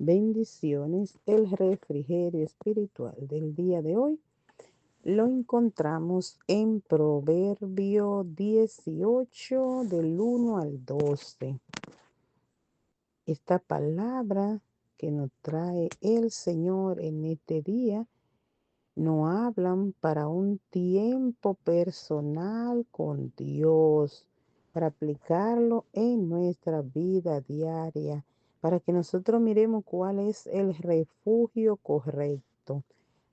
Bendiciones. El refrigerio espiritual del día de hoy lo encontramos en Proverbio 18 del 1 al 12. Esta palabra que nos trae el Señor en este día nos hablan para un tiempo personal con Dios, para aplicarlo en nuestra vida diaria, para que nosotros miremos cuál es el refugio correcto.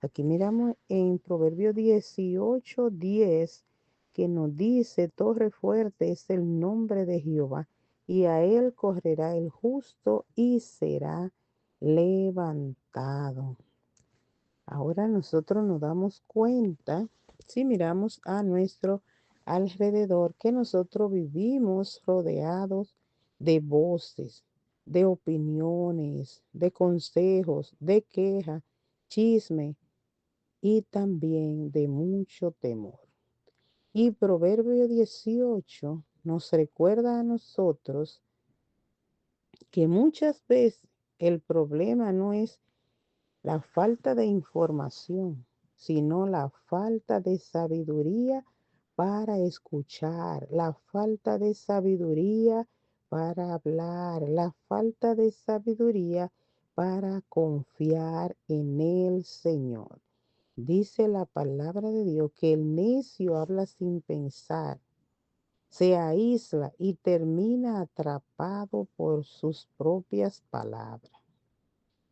Aquí miramos en Proverbio 18:10 que nos dice, torre fuerte es el nombre de Jehová, y a él correrá el justo y será levantado. Ahora nosotros nos damos cuenta, si miramos a nuestro alrededor, que nosotros vivimos rodeados de voces, de opiniones, de consejos, de quejas, chisme y también de mucho temor. Y Proverbio 18 nos recuerda a nosotros que muchas veces el problema no es la falta de información, sino la falta de sabiduría para escuchar, la falta de sabiduría para hablar, la falta de sabiduría para confiar en el Señor. Dice la palabra de Dios que el necio habla sin pensar, se aísla y termina atrapado por sus propias palabras.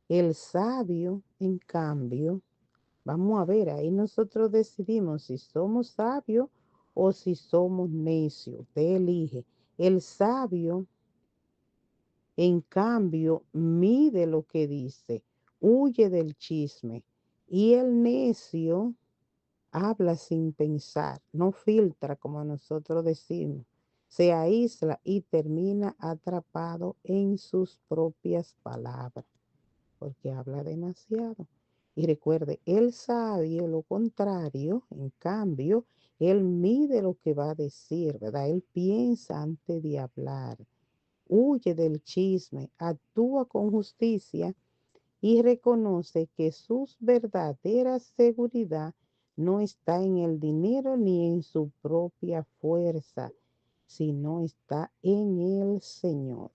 El sabio, en cambio, vamos a ver, ahí nosotros decidimos si somos sabios o si somos necios. Usted elige. El sabio, en cambio, mide lo que dice, huye del chisme. Y el necio habla sin pensar, no filtra como nosotros decimos. Se aísla y termina atrapado en sus propias palabras porque habla demasiado. Y recuerde, el sabio, lo contrario, en cambio, él mide lo que va a decir, ¿verdad? Él piensa antes de hablar, huye del chisme, actúa con justicia y reconoce que su verdadera seguridad no está en el dinero ni en su propia fuerza, sino está en el Señor.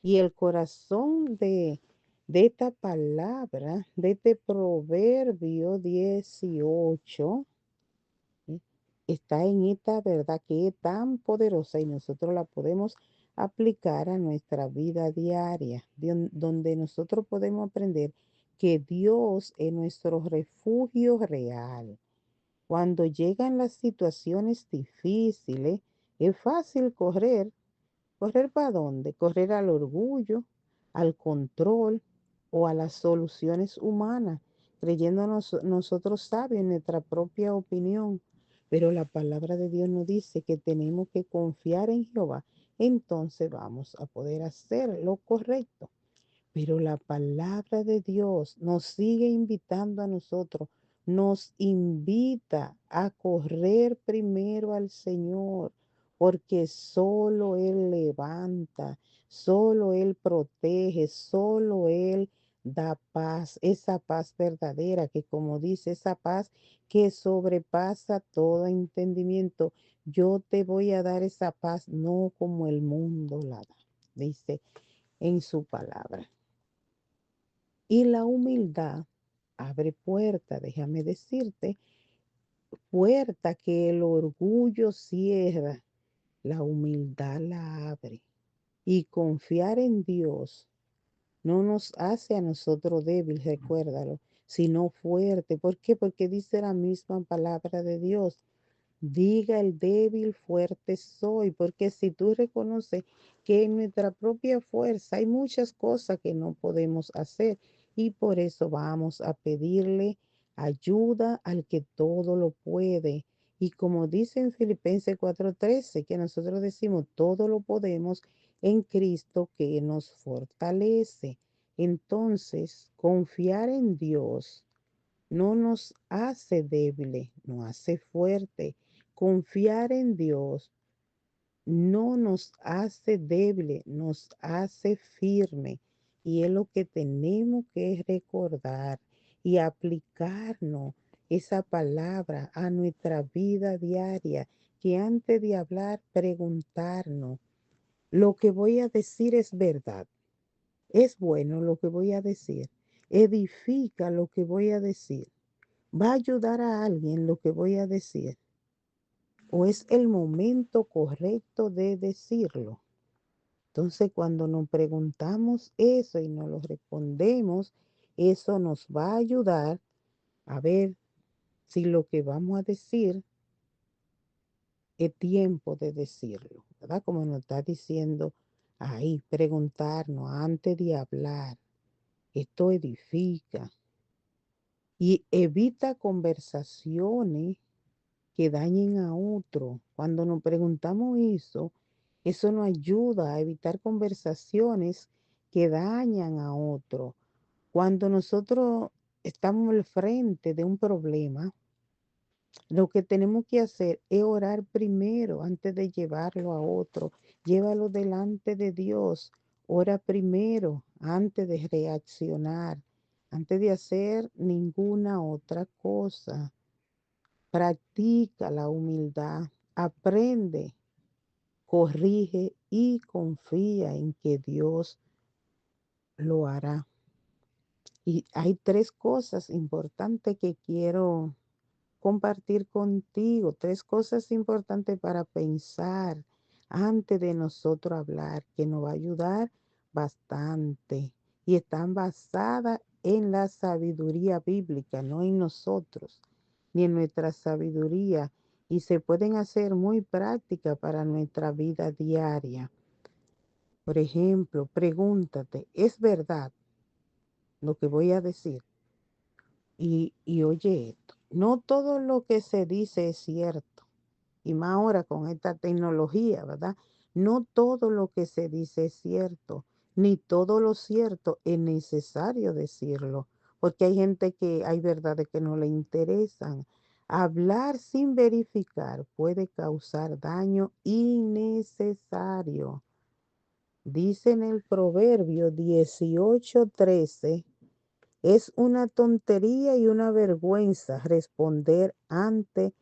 Y el corazón de esta palabra, de este Proverbio 18, ¿sí? Está en esta verdad que es tan poderosa y nosotros la podemos aplicar a nuestra vida diaria, donde nosotros podemos aprender que Dios es nuestro refugio real. Cuando llegan las situaciones difíciles, es fácil correr. ¿Correr para dónde? Correr al orgullo, al control o a las soluciones humanas, creyéndonos nosotros sabios en nuestra propia opinión. Pero la palabra de Dios nos dice que tenemos que confiar en Jehová. Entonces vamos a poder hacer lo correcto. Pero la palabra de Dios nos sigue invitando a nosotros, nos invita a correr primero al Señor, porque solo Él levanta, solo Él protege, solo Él da paz, esa paz verdadera que como dice, esa paz que sobrepasa todo entendimiento. Yo te voy a dar esa paz, no como el mundo la da, dice en su palabra. Y la humildad abre puerta, déjame decirte, puerta que el orgullo cierra, la humildad la abre. Y confiar en Dios no nos hace a nosotros débiles, recuérdalo, sino fuerte. ¿Por qué? Porque dice la misma palabra de Dios. Diga el débil, fuerte soy, porque si tú reconoces que en nuestra propia fuerza hay muchas cosas que no podemos hacer y por eso vamos a pedirle ayuda al que todo lo puede. Y como dice en Filipenses 4:13, que nosotros decimos todo lo podemos en Cristo que nos fortalece. Entonces, confiar en Dios no nos hace débiles, nos hace fuerte. Confiar en Dios no nos hace débiles, nos hace firme. Y es lo que tenemos que recordar y aplicarnos esa palabra a nuestra vida diaria, que antes de hablar, preguntarnos, ¿lo que voy a decir es verdad? ¿Es bueno lo que voy a decir? ¿Edifica lo que voy a decir? ¿Va a ayudar a alguien lo que voy a decir? ¿O es el momento correcto de decirlo? Entonces, cuando nos preguntamos eso y nos lo respondemos, eso nos va a ayudar a ver si lo que vamos a decir es tiempo de decirlo, ¿verdad? Como nos está diciendo ahí, preguntarnos antes de hablar. Esto edifica y evita conversaciones que dañen a otro. Cuando nos preguntamos eso nos ayuda a evitar conversaciones que dañan a otro. Cuando nosotros estamos al frente de un problema, lo que tenemos que hacer es orar primero antes de llevarlo a otro. Llévalo delante de Dios. Ora primero antes de reaccionar, antes de hacer ninguna otra cosa. Practica la humildad. Aprende, corrige y confía en que Dios lo hará. Y hay tres cosas importantes que quiero compartir contigo, tres cosas importantes para pensar antes de nosotros hablar, que nos va a ayudar bastante. Y están basadas en la sabiduría bíblica, no en nosotros, ni en nuestra sabiduría. Y se pueden hacer muy prácticas para nuestra vida diaria. Por ejemplo, pregúntate, ¿es verdad lo que voy a decir? Y oye esto, no todo lo que se dice es cierto, y más ahora con esta tecnología, ¿verdad? No todo lo que se dice es cierto, ni todo lo cierto es necesario decirlo, porque hay gente que hay verdades que no le interesan. Hablar sin verificar puede causar daño innecesario. Dice en el Proverbio 18:13. Es una tontería y una vergüenza responder antes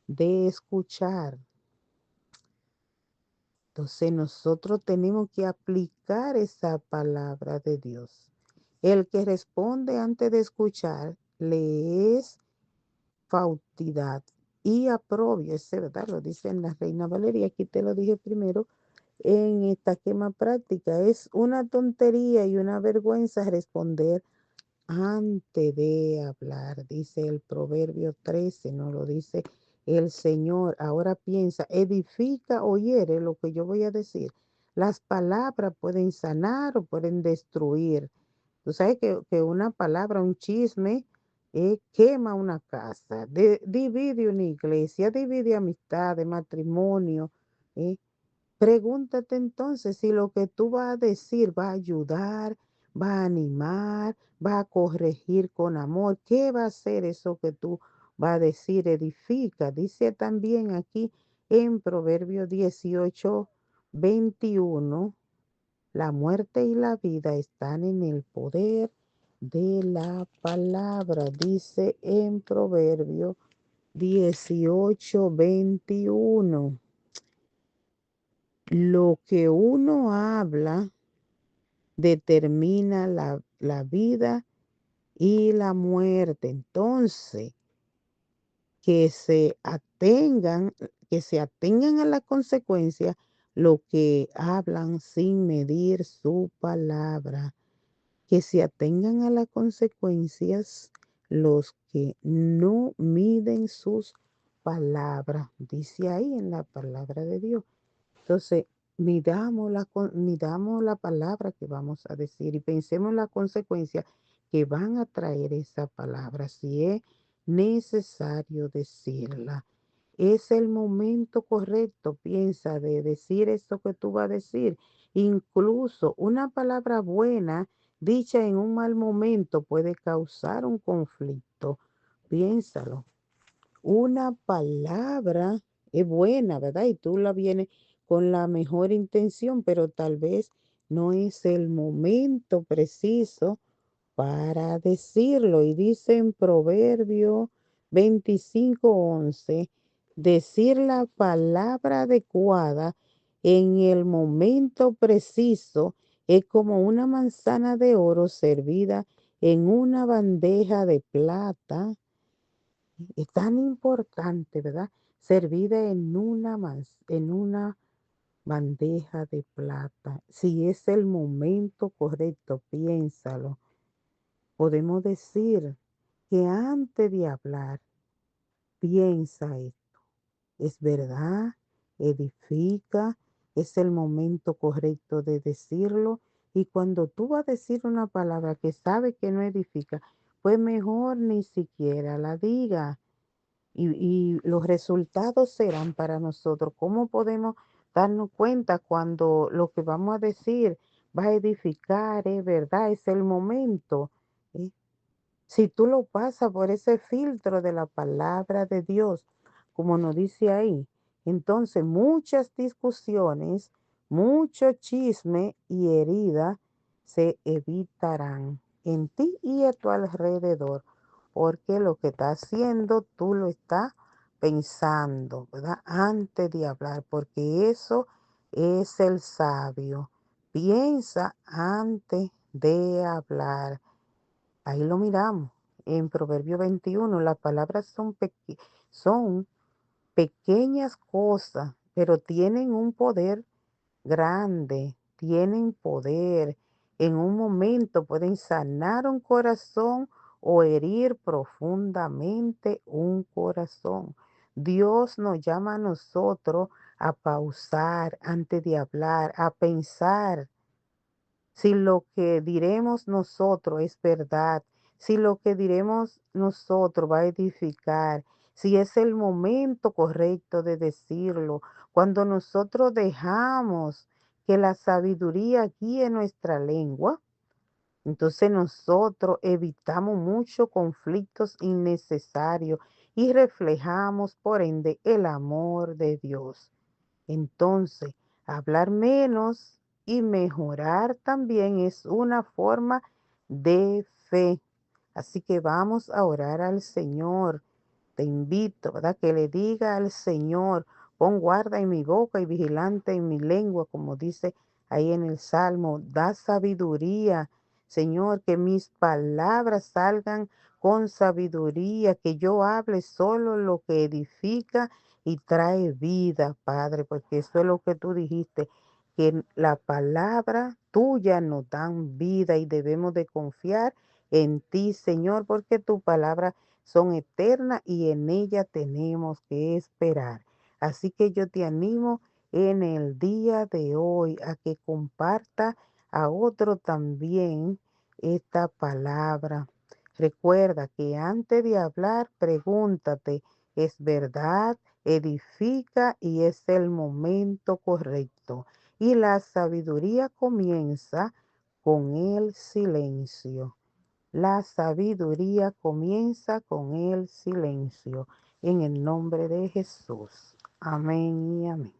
de escuchar. Entonces nosotros tenemos que aplicar esa palabra de Dios. El que responde antes de escuchar le es fautidad y aprobio. Es verdad, lo dice en la Reina Valeria. Aquí te lo dije primero en esta quema práctica. Es una tontería y una vergüenza responder antes de hablar, dice el Proverbio 13, no lo dice el Señor. Ahora piensa, edifica o hiere lo que yo voy a decir. Las palabras pueden sanar o pueden destruir. Tú sabes que una palabra, un chisme, quema una casa, divide una iglesia, divide amistad, matrimonio. eh, Pregúntate entonces si lo que tú vas a decir va a ayudar, va a animar, va a corregir con amor. ¿Qué va a hacer eso que tú vas a decir? Edifica. Dice también aquí en Proverbio 18:21, la muerte y la vida están en el poder de la palabra. Dice en Proverbio 18:21. Lo que uno habla determina la vida y la muerte. Entonces, que se atengan, que se atengan a la consecuencia lo que hablan sin medir su palabra. Que se atengan a las consecuencias los que no miden sus palabras. Dice ahí en la palabra de Dios. Entonces, midamos la palabra que vamos a decir y pensemos en las consecuencias que van a traer esa palabra, si es necesario decirla. Es el momento correcto, piensa, de decir esto que tú vas a decir. Incluso una palabra buena dicha en un mal momento puede causar un conflicto. Piénsalo. Una palabra es buena, ¿verdad? Y tú la vienes con la mejor intención, pero tal vez no es el momento preciso para decirlo. Y dice en Proverbio 25:11, decir la palabra adecuada en el momento preciso es como una manzana de oro servida en una bandeja de plata. Es tan importante, ¿verdad? Servida en una bandeja de plata. Si es el momento correcto, piénsalo. Podemos decir que antes de hablar, piensa esto. ¿Es verdad? ¿Edifica? ¿Es el momento correcto de decirlo? Y cuando tú vas a decir una palabra que sabes que no edifica, pues mejor ni siquiera la diga. Y los resultados serán para nosotros. ¿Cómo podemos darnos cuenta cuando lo que vamos a decir va a edificar? ¿Es verdad? ¿Es el momento? ¿Eh? Si tú lo pasas por ese filtro de la palabra de Dios, como nos dice ahí, entonces muchas discusiones, mucho chisme y herida se evitarán en ti y a tu alrededor, porque lo que estás haciendo tú lo estás pensando, ¿verdad? Antes de hablar, porque eso es el sabio. Piensa antes de hablar. Ahí lo miramos. En Proverbio 21, las palabras son pequeñas cosas, pero tienen un poder grande, tienen poder. En un momento pueden sanar un corazón o herir profundamente un corazón. Dios nos llama a nosotros a pausar antes de hablar, a pensar si lo que diremos nosotros es verdad, si lo que diremos nosotros va a edificar, si es el momento correcto de decirlo, cuando nosotros dejamos que la sabiduría guíe nuestra lengua, entonces nosotros evitamos muchos conflictos innecesarios y reflejamos por ende el amor de Dios. Entonces, hablar menos y mejorar también es una forma de fe. Así que vamos a orar al Señor. Te invito, ¿verdad? Que le diga al Señor, pon guarda en mi boca y vigilante en mi lengua, como dice ahí en el Salmo. Da sabiduría, Señor, que mis palabras salgan con sabiduría, que yo hable solo lo que edifica y trae vida, Padre, porque eso es lo que tú dijiste, que la palabra tuya nos dan vida y debemos de confiar en ti, Señor, porque tu palabra son eternas y en ella tenemos que esperar. Así que yo te animo en el día de hoy a que comparta a otro también esta palabra. Recuerda que antes de hablar, pregúntate, ¿es verdad? Edifica y es el momento correcto. Y la sabiduría comienza con el silencio. La sabiduría comienza con el silencio. En el nombre de Jesús. Amén y amén.